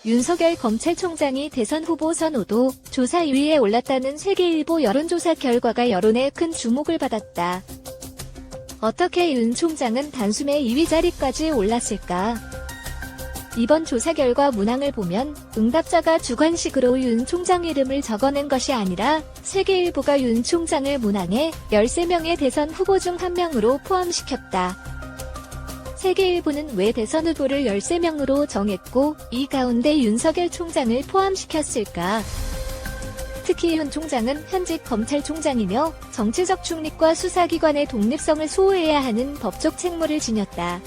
윤석열 검찰총장이 대선 후보 선호도 조사 2위에 올랐다는 세계일보 여론조사 결과가 여론의 큰 주목을 받았다. 어떻게 윤 총장은 단숨에 2위 자리까지 올랐을까? 이번 조사 결과 문항을 보면 응답자가 주관식으로 윤 총장 이름을 적어낸 것이 아니라 세계일보가 윤 총장을 문항에 13명의 대선 후보 중 한 명으로 포함시켰다. 세계일보는 왜 대선 후보를 13명으로 정했고 이 가운데 윤석열 총장을 포함시켰을까? 특히 윤 총장은 현직 검찰총장이며 정치적 중립과 수사기관의 독립성을 수호해야 하는 법적 책무를 지녔다.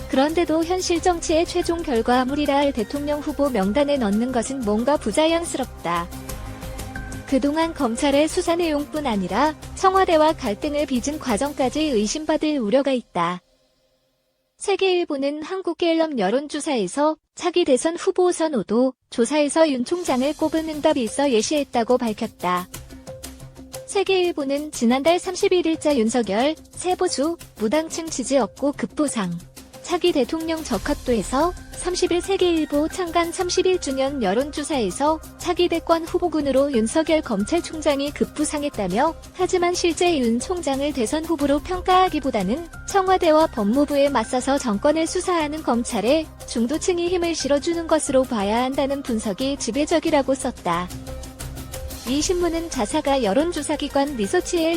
그런데도 현실 정치의 최종 결과물이라 할 대통령 후보 명단에 넣는 것은 뭔가 부자연스럽다. 그동안 검찰의 수사 내용뿐 아니라 청와대와 갈등을 빚은 과정까지 의심받을 우려가 있다. 세계일보는 한국갤럽 여론조사에서 차기 대선 후보 선호도 조사에서 윤 총장을 꼽은 응답이 있어 예시했다고 밝혔다. 세계일보는 지난달 31일자 윤석열, 세보수, 무당층 지지 얻고 급부상, 차기 대통령 적합도에서 30일 세계일보 창간 31주년 여론조사에서 차기 대권 후보군으로 윤석열 검찰총장이 급부상했다며 하지만 실제 윤 총장을 대선 후보로 평가하기보다는 청와대와 법무부에 맞서서 정권을 수사하는 검찰에 중도층이 힘을 실어주는 것으로 봐야 한다는 분석이 지배적이라고 썼다. 이 신문은 자사가 여론조사기관 리서치에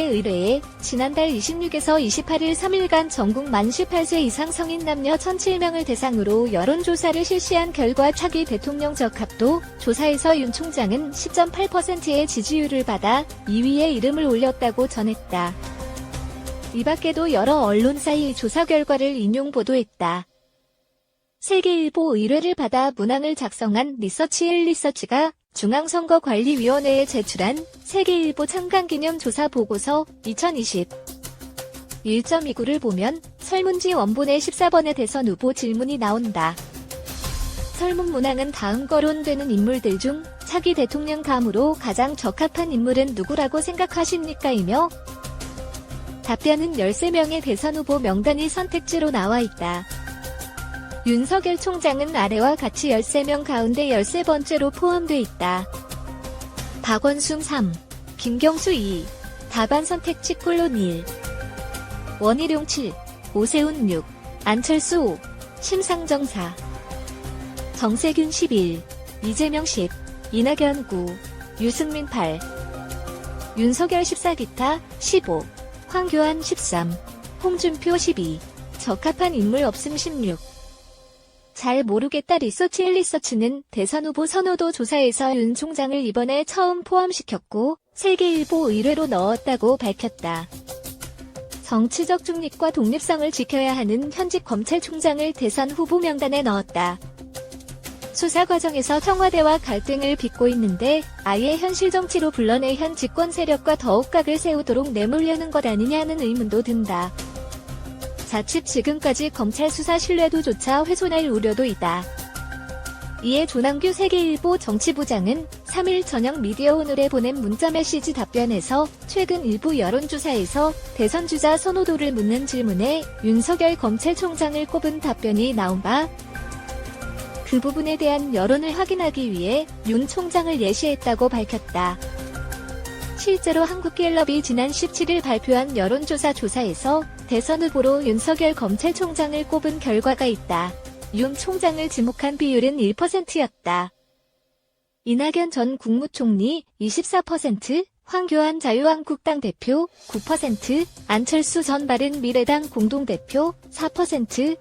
의뢰해 지난달 26에서 28일 3일간 전국 만 18세 이상 성인 남녀 1007명을 대상으로 여론조사를 실시한 결과 차기 대통령 적합도 조사에서 윤 총장은 10.8%의 지지율을 받아 2위에 이름을 올렸다고 전했다. 이 밖에도 여러 언론사의 이 조사 결과를 인용 보도했다. 세계일보 의뢰를 받아 문항을 작성한 리서치가 중앙선거관리위원회에 제출한 세계일보 창간기념 조사 보고서 2020 1.29를 보면 설문지 원본의 14번의 대선 후보 질문이 나온다. 설문 문항은 다음 거론되는 인물들 중 차기 대통령 감으로 가장 적합한 인물은 누구라고 생각하십니까? 이며 답변은 13명의 대선 후보 명단이 선택지로 나와 있다. 윤석열 총장은 아래와 같이 13명 가운데 13번째로 포함돼 있다. 박원순 3, 김경수 2, 답안 선택지 콜론 1, 원희룡 7, 오세훈 6, 안철수 5, 심상정 4, 정세균 11, 이재명 10, 이낙연 9, 유승민 8, 윤석열 14 기타 15, 황교안 13, 홍준표 12, 적합한 인물 없음 16. 잘 모르겠다 리서치는 대선 후보 선호도 조사에서 윤 총장을 이번에 처음 포함시켰고 세계일보 의뢰로 넣었다고 밝혔다. 정치적 중립과 독립성을 지켜야 하는 현직 검찰총장을 대선 후보 명단에 넣었다. 수사 과정에서 청와대와 갈등을 빚고 있는데 아예 현실 정치로 불러내 현 집권 세력과 더욱 각을 세우도록 내몰려는 것 아니냐는 의문도 든다. 자칫 지금까지 검찰 수사 신뢰도조차 훼손할 우려도 있다. 이에 조남규 세계일보 정치부장은 3일 저녁 미디어오늘에 보낸 문자메시지 답변에서 최근 일부 여론조사에서 대선주자 선호도를 묻는 질문에 윤석열 검찰총장을 꼽은 답변이 나온 바 그 부분에 대한 여론을 확인하기 위해 윤 총장을 예시했다고 밝혔다. 실제로 한국갤럽이 지난 17일 발표한 여론조사 조사에서 대선 후보로 윤석열 검찰총장을 꼽은 결과가 있다. 윤 총장을 지목한 비율은 1%였다. 이낙연 전 국무총리 24%, 황교안 자유한국당 대표 9%, 안철수 전 바른미래당 공동대표 4%,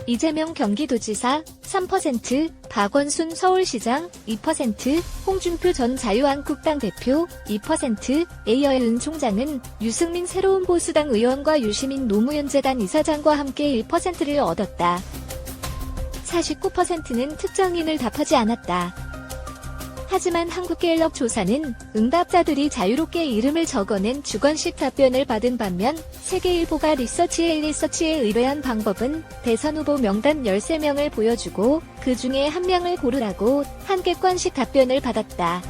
이재명 경기도지사 3%, 박원순 서울시장 2%, 홍준표 전 자유한국당 대표 2%에 이어 윤 총장은 유승민 새로운 보수당 의원과 유시민 노무현재단 이사장과 함께 1%를 얻었다. 49%는 특정인을 답하지 않았다. 하지만 한국갤럽 조사는 응답자들이 자유롭게 이름을 적어낸 주관식 답변을 받은 반면 세계일보가 리서치에 의뢰한 방법은 대선 후보 명단 13명을 보여주고 그 중에 한 명을 고르라고 한 객관식 답변을 받았다.